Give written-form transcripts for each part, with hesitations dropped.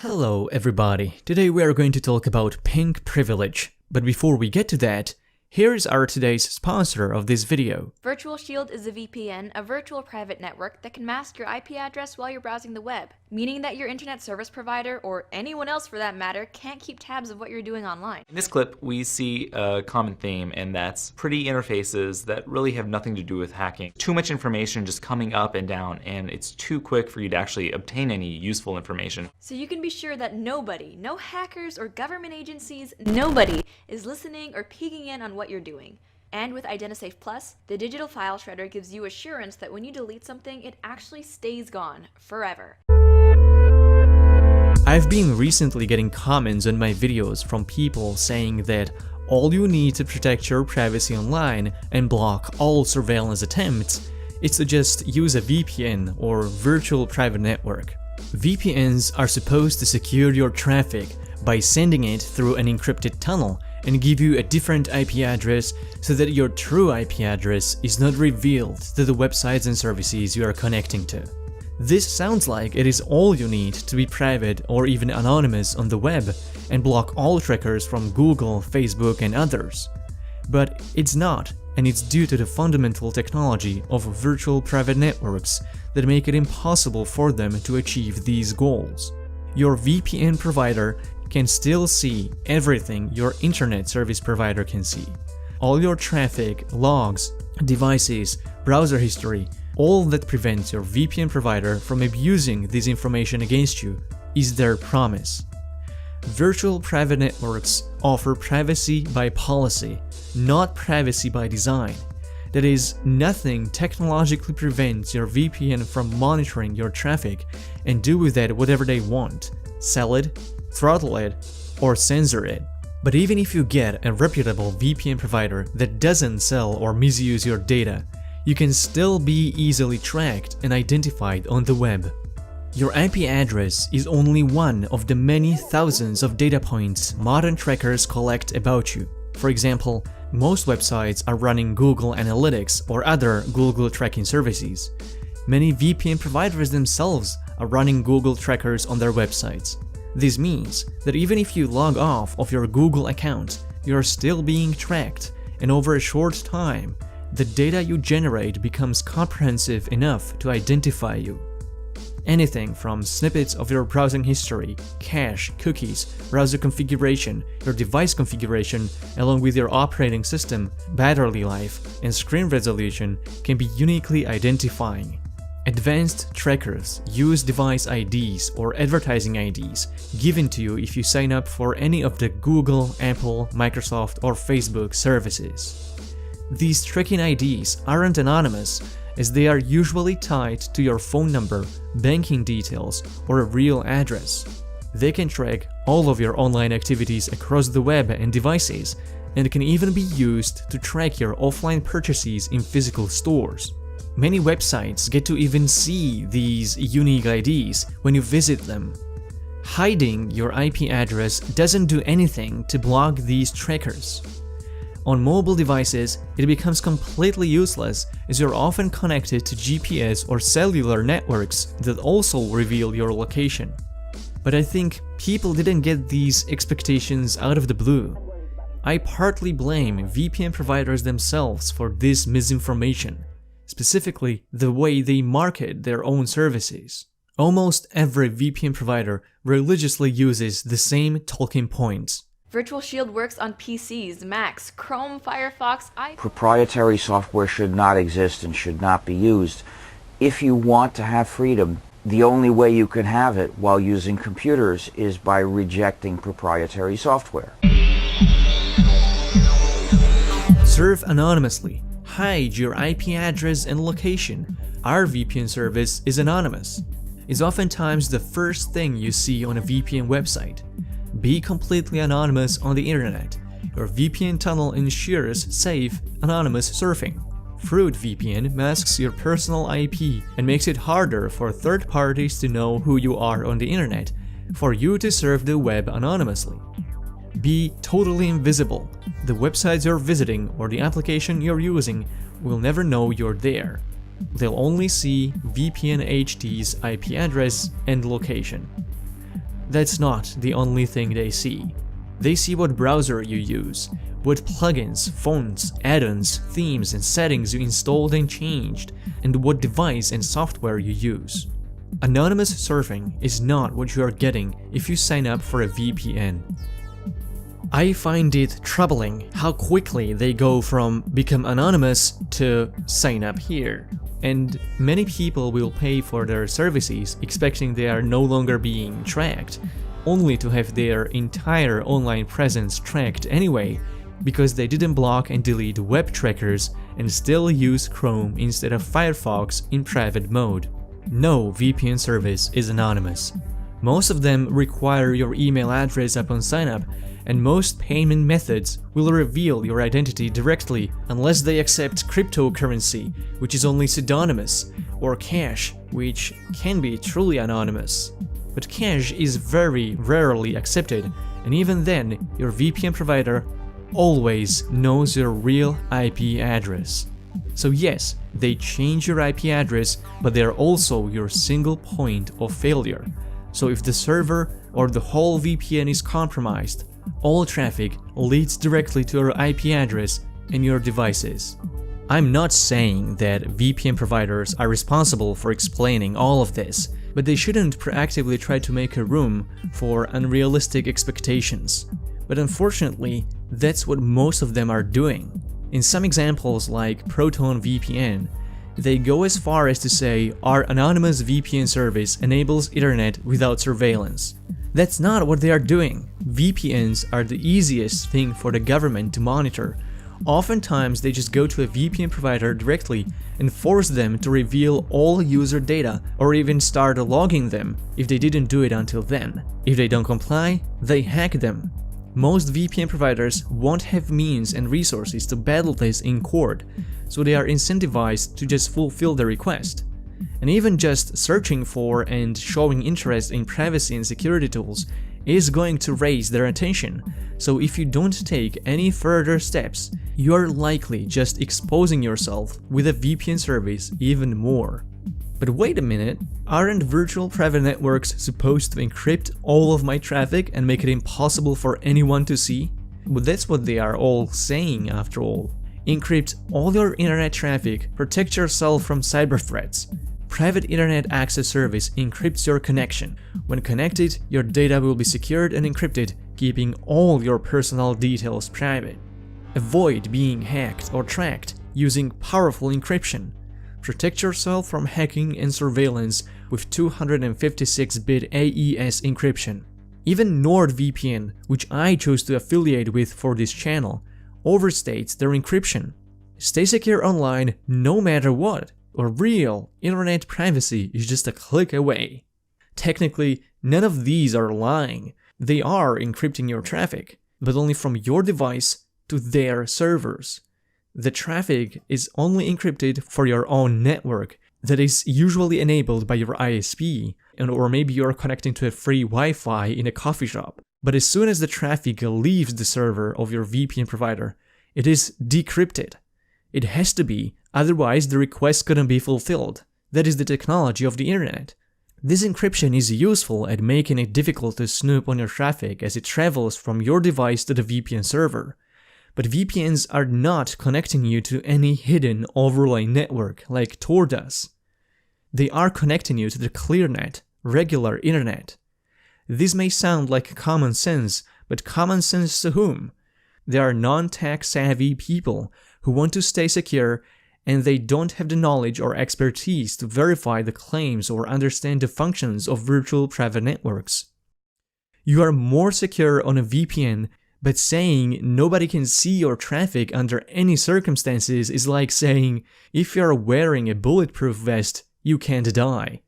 Hello everybody, today we are going to talk about ping privilege, but before we get to that, here is our today's sponsor of this video. Virtual Shield is a VPN, a virtual private network that can mask your IP address while you're browsing the web, meaning that your internet service provider, or anyone else for that matter, can't keep tabs of what you're doing online. In this clip, we see a common theme, and that's pretty interfaces that really have nothing to do with hacking. Too much information just coming up and down, and it's too quick for you to actually obtain any useful information. So you can be sure that nobody, no hackers or government agencies, nobody is listening or peeking in on what you're doing. And with IdentiSafe Plus, the digital file shredder gives you assurance that when you delete something, it actually stays gone forever. I've been recently getting comments on my videos from people saying that all you need to protect your privacy online and block all surveillance attempts is to just use a VPN or virtual private network. VPNs are supposed to secure your traffic by sending it through an encrypted tunnel and give you a different IP address so that your true IP address is not revealed to the websites and services you are connecting to. This sounds like it is all you need to be private or even anonymous on the web and block all trackers from Google, Facebook and others. But it's not, and it's due to the fundamental technology of virtual private networks that make it impossible for them to achieve these goals. Your VPN provider can still see everything your internet service provider can see. All your traffic, logs, devices, browser history, all that prevents your VPN provider from abusing this information against you is their promise. Virtual private networks offer privacy by policy, not privacy by design. That is, nothing technologically prevents your VPN from monitoring your traffic and do with that whatever they want, sell it, throttle it, or censor it. But even if you get a reputable VPN provider that doesn't sell or misuse your data, you can still be easily tracked and identified on the web. Your IP address is only one of the many thousands of data points modern trackers collect about you. For example, most websites are running Google Analytics or other Google tracking services. Many VPN providers themselves are running Google trackers on their websites. This means that even if you log off of your Google account, you are still being tracked, and over a short time, the data you generate becomes comprehensive enough to identify you. Anything from snippets of your browsing history, cache, cookies, browser configuration, your device configuration, along with your operating system, battery life, and screen resolution can be uniquely identifying. Advanced trackers use device IDs or advertising IDs given to you if you sign up for any of the Google, Apple, Microsoft, or Facebook services. These tracking IDs aren't anonymous, as they are usually tied to your phone number, banking details, or a real address. They can track all of your online activities across the web and devices, and can even be used to track your offline purchases in physical stores. Many websites get to even see these unique IDs when you visit them. Hiding your IP address doesn't do anything to block these trackers. On mobile devices, it becomes completely useless as you're often connected to GPS or cellular networks that also reveal your location. But I think people didn't get these expectations out of the blue. I partly blame VPN providers themselves for this misinformation, specifically the way they market their own services. Almost every VPN provider religiously uses the same talking points. Virtual Shield works on PCs, Macs, Chrome, Firefox, Proprietary software should not exist and should not be used. If you want to have freedom, the only way you can have it while using computers is by rejecting proprietary software. Serve anonymously. Hide your IP address and location. Our VPN service is anonymous. It's oftentimes the first thing you see on a VPN website. Be completely anonymous on the internet. Your VPN tunnel ensures safe, anonymous surfing. Fruit VPN masks your personal IP and makes it harder for third parties to know who you are on the internet, for you to surf the web anonymously. Be totally invisible. The websites you're visiting or the application you're using will never know you're there. They'll only see VPN HD's IP address and location. that's not the only thing they see. They see what browser you use, what plugins, fonts, add-ons, themes and settings you installed and changed, and what device and software you use. Anonymous surfing is not what you are getting if you sign up for a VPN. I find it troubling how quickly they go from become anonymous to sign up here. And many people will pay for their services expecting they are no longer being tracked, only to have their entire online presence tracked anyway, because they didn't block and delete web trackers and still use Chrome instead of Firefox in private mode. No VPN service is anonymous. Most of them require your email address upon sign-up, and most payment methods will reveal your identity directly unless they accept cryptocurrency, which is only pseudonymous, or cash, which can be truly anonymous. But cash is very rarely accepted, and even then, your VPN provider always knows your real IP address. So yes, they change your IP address, but they are also your single point of failure. So if the server or the whole VPN is compromised, all traffic leads directly to your IP address and your devices. I'm not saying that VPN providers are responsible for explaining all of this, but they shouldn't proactively try to make a room for unrealistic expectations. But unfortunately, that's what most of them are doing. In some examples like Proton VPN, they go as far as to say our anonymous VPN service enables internet without surveillance. That's not what they are doing. VPNs are the easiest thing for the government to monitor. Oftentimes they just go to a VPN provider directly and force them to reveal all user data or even start logging them if they didn't do it until then. If they don't comply, they hack them. Most VPN providers won't have means and resources to battle this in court, so they are incentivized to just fulfill the request. And even just searching for and showing interest in privacy and security tools is going to raise their attention, so if you don't take any further steps, you are likely just exposing yourself with a VPN service even more. But wait a minute, aren't virtual private networks supposed to encrypt all of my traffic and make it impossible for anyone to see? But that's what they are all saying after all. Encrypt all your internet traffic, protect yourself from cyber threats. Private internet access service encrypts your connection. When connected, your data will be secured and encrypted, keeping all your personal details private. Avoid being hacked or tracked using powerful encryption. Protect yourself from hacking and surveillance with 256-bit AES encryption. Even NordVPN, which I chose to affiliate with for this channel, overstates their encryption. Stay secure online no matter what, or real internet privacy is just a click away. Technically, none of these are lying. They are encrypting your traffic, but only from your device to their servers. The traffic is only encrypted for your own network that is usually enabled by your ISP, or maybe you're connecting to a free Wi-Fi in a coffee shop. But as soon as the traffic leaves the server of your VPN provider, it is decrypted. It has to be, otherwise the request couldn't be fulfilled. That is the technology of the internet. This encryption is useful at making it difficult to snoop on your traffic as it travels from your device to the VPN server. But VPNs are not connecting you to any hidden overlay network like Tor does. They are connecting you to the ClearNet, regular internet. This may sound like common sense, but common sense to whom? They are non-tech savvy people who want to stay secure, and they don't have the knowledge or expertise to verify the claims or understand the functions of virtual private networks. You are more secure on a VPN, but saying nobody can see your traffic under any circumstances is like saying, if you're wearing a bulletproof vest, you can't die.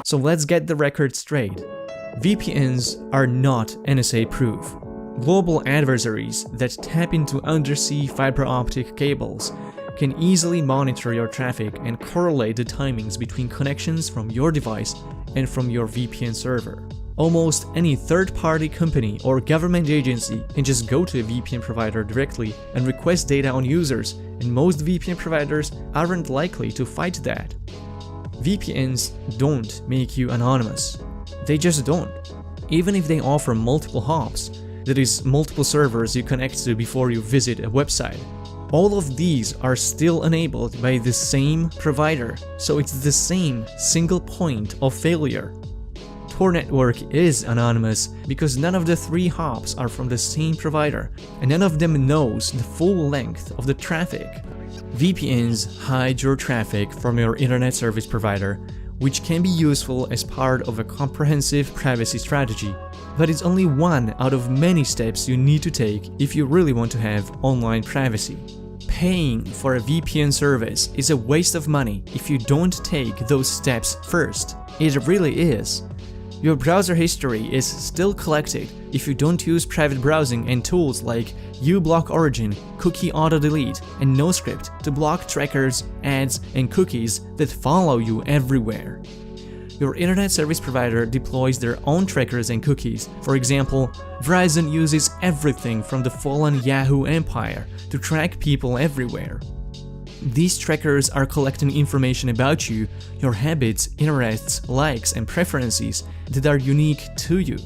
So let's get the record straight. VPNs are not NSA-proof. Global adversaries that tap into undersea fiber optic cables can easily monitor your traffic and correlate the timings between connections from your device and from your VPN server. Almost any third-party company or government agency can just go to a VPN provider directly and request data on users, and most VPN providers aren't likely to fight that. VPNs don't make you anonymous. They just don't. Even if they offer multiple hops, that is, multiple servers you connect to before you visit a website, all of these are still enabled by the same provider, so it's the same single point of failure. Tor network is anonymous because none of the 3 hops are from the same provider, and none of them knows the full length of the traffic. VPNs hide your traffic from your internet service provider, which can be useful as part of a comprehensive privacy strategy, but it's only one out of many steps you need to take if you really want to have online privacy. Paying for a VPN service is a waste of money if you don't take those steps first. It really is. Your browser history is still collected if you don't use private browsing and tools like uBlock Origin, Cookie Auto Delete, and NoScript to block trackers, ads, and cookies that follow you everywhere. Your internet service provider deploys their own trackers and cookies. For example, Verizon uses everything from the fallen Yahoo empire to track people everywhere. These trackers are collecting information about you, your habits, interests, likes, and preferences that are unique to you.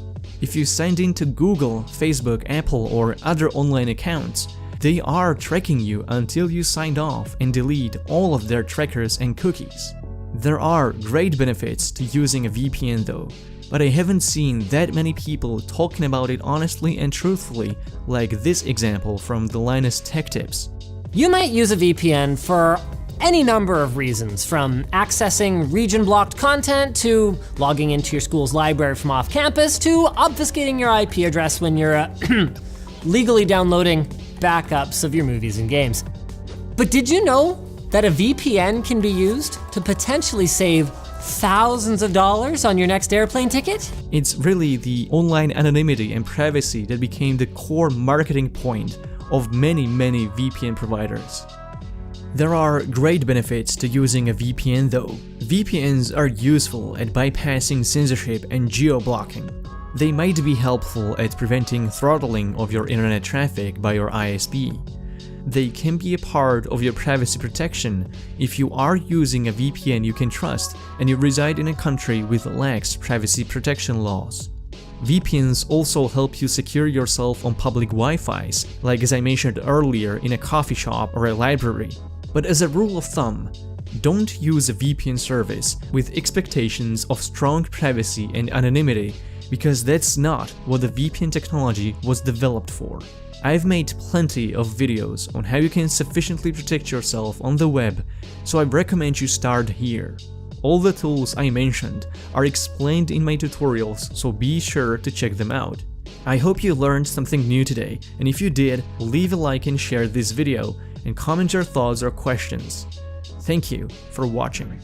If you signed in to Google, Facebook, Apple, or other online accounts, they are tracking you until you signed off and delete all of their trackers and cookies. There are great benefits to using a VPN though, but I haven't seen that many people talking about it honestly and truthfully like this example from the Linus Tech Tips. You might use a VPN for any number of reasons, from accessing region-blocked content, to logging into your school's library from off campus, to obfuscating your IP address when you're legally downloading backups of your movies and games. But did you know that a VPN can be used to potentially save thousands of dollars on your next airplane ticket? It's really the online anonymity and privacy that became the core marketing point of many VPN providers. There are great benefits to using a VPN though. VPNs are useful at bypassing censorship and geo-blocking. They might be helpful at preventing throttling of your internet traffic by your ISP. They can be a part of your privacy protection if you are using a VPN you can trust and you reside in a country with lax privacy protection laws. VPNs also help you secure yourself on public Wi-Fis, like as I mentioned earlier in a coffee shop or a library. But as a rule of thumb, don't use a VPN service with expectations of strong privacy and anonymity, because that's not what the VPN technology was developed for. I've made plenty of videos on how you can sufficiently protect yourself on the web, so I recommend you start here. All the tools I mentioned are explained in my tutorials, so be sure to check them out. I hope you learned something new today, and if you did, leave a like and share this video, and comment your thoughts or questions. Thank you for watching.